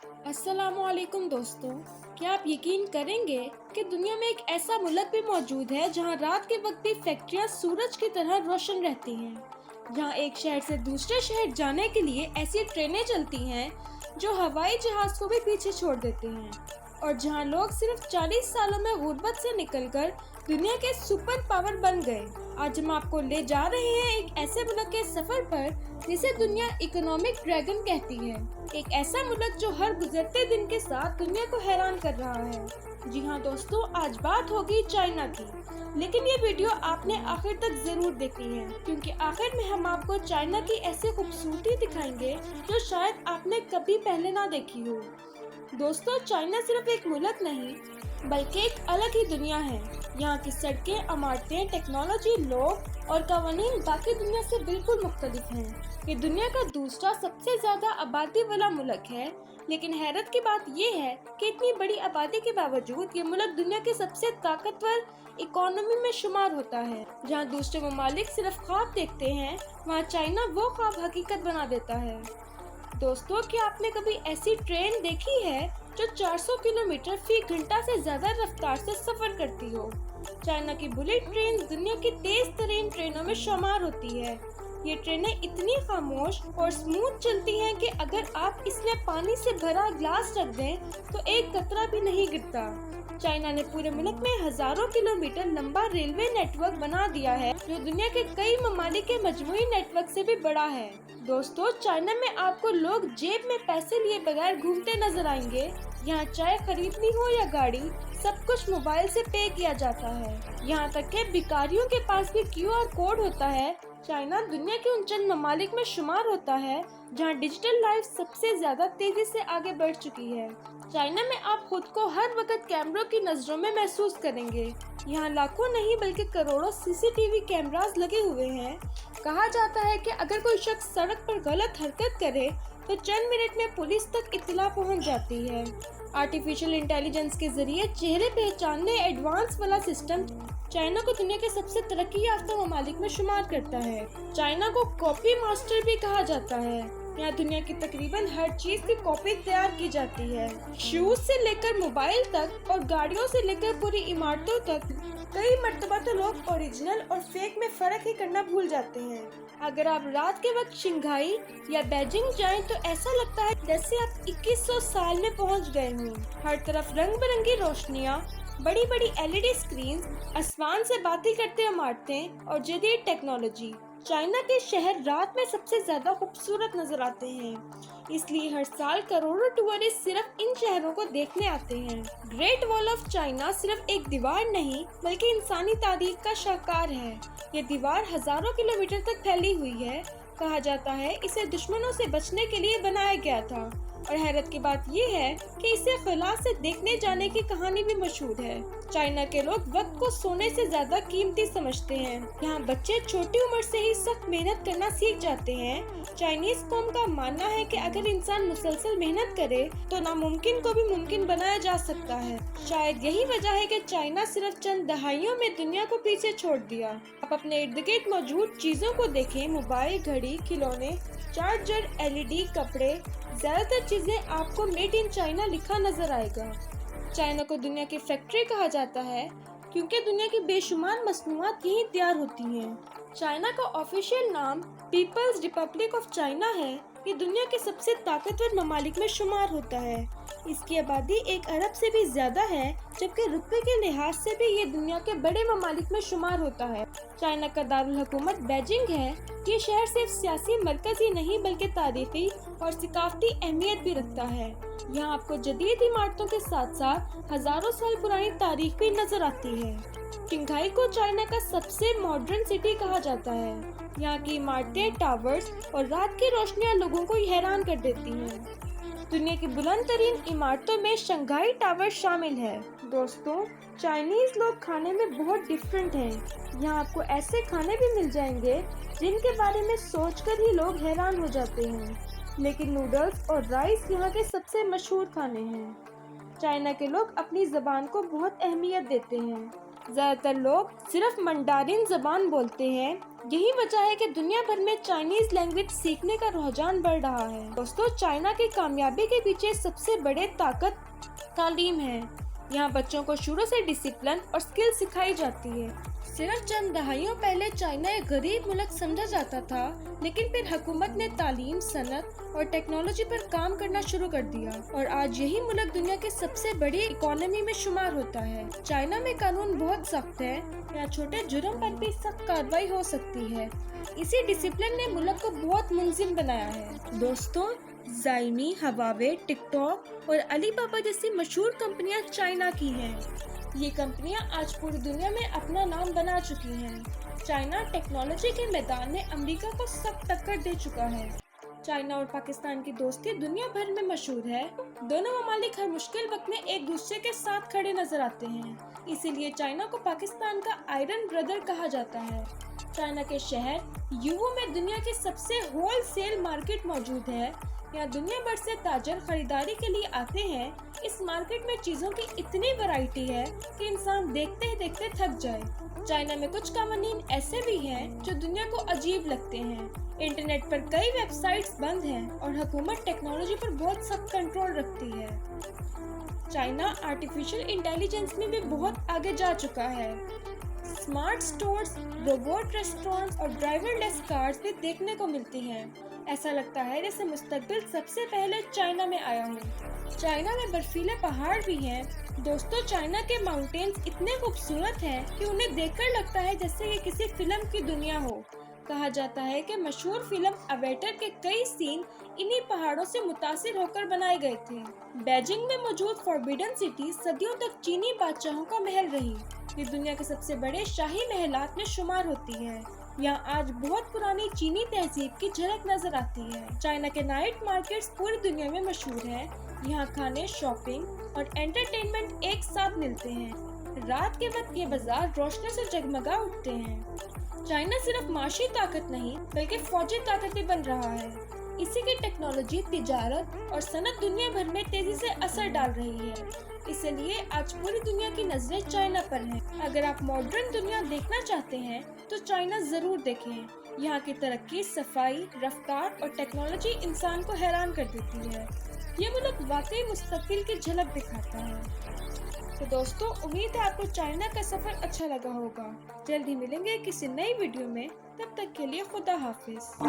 अस्सलाम वालेकुम दोस्तों, क्या आप यकीन करेंगे कि दुनिया में एक ऐसा मुल्क भी मौजूद है जहां रात के वक्त भी फैक्ट्रियां सूरज की तरह रोशन रहती हैं, जहां एक शहर से दूसरे शहर जाने के लिए ऐसी ट्रेनें चलती हैं जो हवाई जहाज को भी पीछे छोड़ देते हैं, और जहां लोग सिर्फ 40 सालों में गुर्बत से निकलकर दुनिया के सुपर पावर बन गए। आज हम आपको ले जा रहे हैं एक ऐसे मुल्क के सफर पर जिसे दुनिया इकोनॉमिक ड्रैगन कहती है। एक ऐसा मुल्क जो हर गुजरते दिन के साथ दुनिया को हैरान कर रहा है। जी हाँ दोस्तों, आज बात होगी चाइना की, लेकिन ये वीडियो आपने आखिर तक जरूर देखनी है, क्योंकि आखिर में हम आपको चाइना की ऐसी खूबसूरती दिखाएंगे जो शायद आपने कभी पहले ना देखी हो। दोस्तों, चाइना सिर्फ एक मुल्क नहीं बल्कि एक अलग ही दुनिया है। यहाँ की सड़कें, इमारतें, टेक्नोलॉजी, लोग और कवानीन बाकी दुनिया से बिल्कुल मुख्तलिफ हैं। ये दुनिया का दूसरा सबसे ज्यादा आबादी वाला मुल्क है, लेकिन हैरत की बात ये है कि इतनी बड़ी आबादी के बावजूद ये मुल्क दुनिया की सबसे ताकतवर इकोनॉमी में शुमार होता है। जहाँ दूसरे ममालिक सिर्फ ख्वाब देखते हैं, वहाँ चाइना वो ख्वाब हकीकत बना देता है। दोस्तों, क्या आपने कभी ऐसी ट्रेन देखी है जो 400 किलोमीटर फी घंटा से ज्यादा रफ्तार से सफर करती हो? चाइना की बुलेट ट्रेन दुनिया की तेज तरीन ट्रेनों में शुमार होती है। ये ट्रेनें इतनी खामोश और स्मूथ चलती हैं कि अगर आप इसमें पानी से भरा ग्लास रख दें तो एक कतरा भी नहीं गिरता। चाइना ने पूरे मुल्क में हजारों किलोमीटर लंबा रेलवे नेटवर्क बना दिया है, जो दुनिया के कई ममालिक के मजमूई नेटवर्क से भी बड़ा है। दोस्तों, चाइना में आपको लोग जेब में पैसे लिए बगैर घूमते नजर आएंगे। यहाँ चाय खरीदनी हो या गाड़ी, सब कुछ मोबाइल से पे किया जाता है। यहाँ तक कि भिखारियों के पास भी QR कोड होता है। चाइना दुनिया के उन चंद ममालिक में शुमार होता है जहाँ डिजिटल लाइफ सबसे ज्यादा तेजी से आगे बढ़ चुकी है। चाइना में आप खुद को हर वक्त कैमरों की नजरों में महसूस करेंगे। यहाँ लाखों नहीं बल्कि करोड़ों CCTV कैमरास लगे हुए हैं। कहा जाता है कि अगर कोई शख्स सड़क पर गलत हरकत करे तो चंद मिनट में पुलिस तक इत्तला पहुंच जाती है। आर्टिफिशियल इंटेलिजेंस के जरिए चेहरे पहचानने एडवांस वाला सिस्टम चाइना को दुनिया के सबसे तरक्की याफ्ता ममालिक में शुमार करता है। चाइना को कॉपी मास्टर भी कहा जाता है। यहाँ दुनिया की तकरीबन हर चीज की कॉपी तैयार की जाती है। शूज से लेकर मोबाइल तक और गाड़ियों से लेकर पूरी इमारतों तक। कई मर्तबा तो लोग ओरिजिनल और फेक में फर्क ही करना भूल जाते हैं। अगर आप रात के वक्त शंघाई या बीजिंग जाएं तो ऐसा लगता है जैसे आप 2100 साल में पहुंच गए हों। हर तरफ रंग बिरंगी रोशनियां, बड़ी बड़ी LED स्क्रीन, आसमान से बातें करते इमारतें और जदीद टेक्नोलॉजी। चाइना के शहर रात में सबसे ज्यादा खूबसूरत नजर आते हैं, इसलिए हर साल करोड़ों टूरिस्ट सिर्फ इन शहरों को देखने आते हैं। ग्रेट वॉल ऑफ चाइना सिर्फ एक दीवार नहीं बल्कि इंसानी तारीख का शाहकार है। ये दीवार हजारों किलोमीटर तक फैली हुई है। कहा जाता है इसे दुश्मनों से बचने के लिए बनाया गया था, और हैरत की बात ये है कि इसे खला से देखने जाने की कहानी भी मशहूर है। चाइना के लोग वक्त को सोने से ज्यादा कीमती समझते हैं। यहाँ बच्चे छोटी उम्र से ही सख्त मेहनत करना सीख जाते हैं। चाइनीज कौम का मानना है कि अगर इंसान मुसलसल मेहनत करे तो नामुमकिन को भी मुमकिन बनाया जा सकता है। शायद यही वजह है कि चाइना सिर्फ चंद दहाइयों में दुनिया को पीछे छोड़ दिया। आप अपने इर्द गिर्द मौजूद चीजों को देखें, मोबाइल, घड़ी, खिलौने, चार्जर, LED, कपड़े, ज्यादातर चीजें आपको मेड इन चाइना लिखा नजर आएगा। चाइना को दुनिया की फैक्ट्री कहा जाता है क्योंकि दुनिया की बेशुमार मसनूआत यहीं तैयार होती हैं। चाइना का ऑफिशियल नाम पीपल्स रिपब्लिक ऑफ चाइना है। ये दुनिया के सबसे ताकतवर ममालिक में शुमार होता है। इसकी आबादी 1 अरब से भी ज्यादा है, जबकि रुपए के लिहाज से भी ये दुनिया के बड़े ममालिक में शुमार होता है। चाइना का दारुल हुकूमत बीजिंग है। ये शहर सिर्फ सियासी मरकज ही नहीं बल्कि तारीखी और सकाफती अहमियत भी रखता है। यहाँ आपको जदीद इमारतों के साथ साथ हजारों साल पुरानी तारीख भी नजर आती है। शंघाई को चाइना का सबसे मॉडर्न सिटी कहा जाता है। यहाँ की इमारतें, टावर्स और रात की रोशनियाँ लोगों को हैरान कर देती हैं। दुनिया की बुलंद तरीन इमारतों में शंघाई टावर शामिल है। दोस्तों, चाइनीज लोग खाने में बहुत डिफरेंट हैं। यहाँ आपको ऐसे खाने भी मिल जाएंगे जिनके बारे में सोचकर ही लोग हैरान हो जाते हैं, लेकिन नूडल्स और राइस यहाँ के सबसे मशहूर खाने हैं। चाइना के लोग अपनी जबान को बहुत अहमियत देते हैं। ज्यादातर लोग सिर्फ मंडारिन जबान बोलते हैं, یہی وجہ ہے کہ دنیا بھر میں چائنیز لینگویج سیکھنے کا رجحان بڑھ رہا ہے۔ دوستو، چائنا کی کامیابی کے پیچھے سب سے بڑے طاقت تعلیم ہے۔ یہاں بچوں کو شروع سے ڈسپلن اور سکل سکھائی جاتی ہے۔ صرف چند دہائیوں پہلے چائنا ایک غریب ملک سمجھا جاتا تھا، لیکن پھر حکومت نے تعلیم، صنعت اور ٹیکنالوجی پر کام کرنا شروع کر دیا اور آج یہی ملک دنیا کی سب سے بڑی اکانومی میں شمار ہوتا ہے۔ چائنا میں قانون بہت سخت ہے، یہاں چھوٹے جرم پر بھی سخت کارروائی ہو سکتی ہے۔ اسی ڈسپلن نے ملک کو بہت منظم بنایا ہے۔ دوستوں، زائمی، ہواوے، ٹک ٹاک اور علی بابا جیسی مشہور کمپنیاں چائنا کی ہیں۔ یہ کمپنیاں آج پوری دنیا میں اپنا نام بنا چکی ہیں۔ چائنا ٹیکنالوجی کے میدان میں امریکہ کو سخت ٹکر دے چکا ہے۔ چائنا اور پاکستان کی دوستی دنیا بھر میں مشہور ہے۔ دونوں ممالک ہر مشکل وقت میں ایک دوسرے کے ساتھ کھڑے نظر آتے ہیں، اسی لیے چائنا کو پاکستان کا آئرن بردر کہا جاتا ہے۔ چائنا کے شہر یوہو میں دنیا کی سب سے ہول سیل مارکیٹ موجود ہے۔ یہاں دنیا بھر سے تاجر خریداری کے لیے آتے ہیں۔ اس مارکیٹ میں چیزوں کی اتنی ویرائٹی ہے کہ انسان دیکھتے ہی دیکھتے تھک جائے۔ چائنا میں کچھ قوانین ایسے بھی ہیں جو دنیا کو عجیب لگتے ہیں۔ انٹرنیٹ پر کئی ویب سائٹس بند ہیں اور حکومت ٹیکنالوجی پر بہت سخت کنٹرول رکھتی ہے۔ چائنا آرٹیفیشل انٹیلیجنس میں بھی بہت آگے جا چکا ہے۔ اسمارٹ سٹورز، روبوٹ ریسٹورانٹس اور ڈرائیور لیس کارز بھی دیکھنے کو ملتی ہیں۔ ایسا لگتا ہے جیسے مستقبل سب سے پہلے چائنا میں آیا ہو۔ چائنا میں برفیلے پہاڑ بھی ہیں۔ دوستو، چائنا کے ماؤنٹینز اتنے خوبصورت ہیں کہ انہیں دیکھ کر لگتا ہے جیسے یہ کسی فلم کی دنیا ہو۔ کہا جاتا ہے کہ مشہور فلم اویٹر کے کئی سین انہی پہاڑوں سے متاثر ہو کر بنائے گئے تھے۔ بیجنگ میں موجود فوربیڈن سٹی صدیوں تک چینی بادشاہوں کا محل رہی۔ یہ دنیا کے سب سے بڑے شاہی محلات میں شمار ہوتی ہے۔ یہاں آج بہت پرانی چینی تہذیب کی جھلک نظر آتی ہے۔ چائنا کے نائٹ مارکیٹس پوری دنیا میں مشہور ہیں۔ یہاں کھانے، شاپنگ اور انٹرٹینمنٹ ایک ساتھ ملتے ہیں۔ رات کے وقت یہ بازار روشنی سے جگمگا اٹھتے ہیں۔ چائنا صرف معاشی طاقت نہیں بلکہ فوجی طاقت بھی بن رہا ہے۔ اسی کی ٹیکنالوجی، تجارت اور صنعت دنیا بھر میں تیزی سے اثر ڈال رہی ہے۔ اس لیے آج پوری دنیا کی نظریں چائنا پر ہیں۔ اگر آپ ماڈرن دنیا دیکھنا چاہتے ہیں تو چائنا ضرور دیکھیں۔ یہاں کی ترقی، صفائی، رفتار اور ٹیکنالوجی انسان کو حیران کر دیتی ہے۔ یہ ملک واقعی مستقبل کی جھلک دکھاتا ہے۔ تو دوستو، امید ہے آپ کو چائنا کا سفر اچھا لگا ہوگا۔ جلد ہی ملیں گے کسی نئی ویڈیو میں، تب تک کے لیے خدا حافظ۔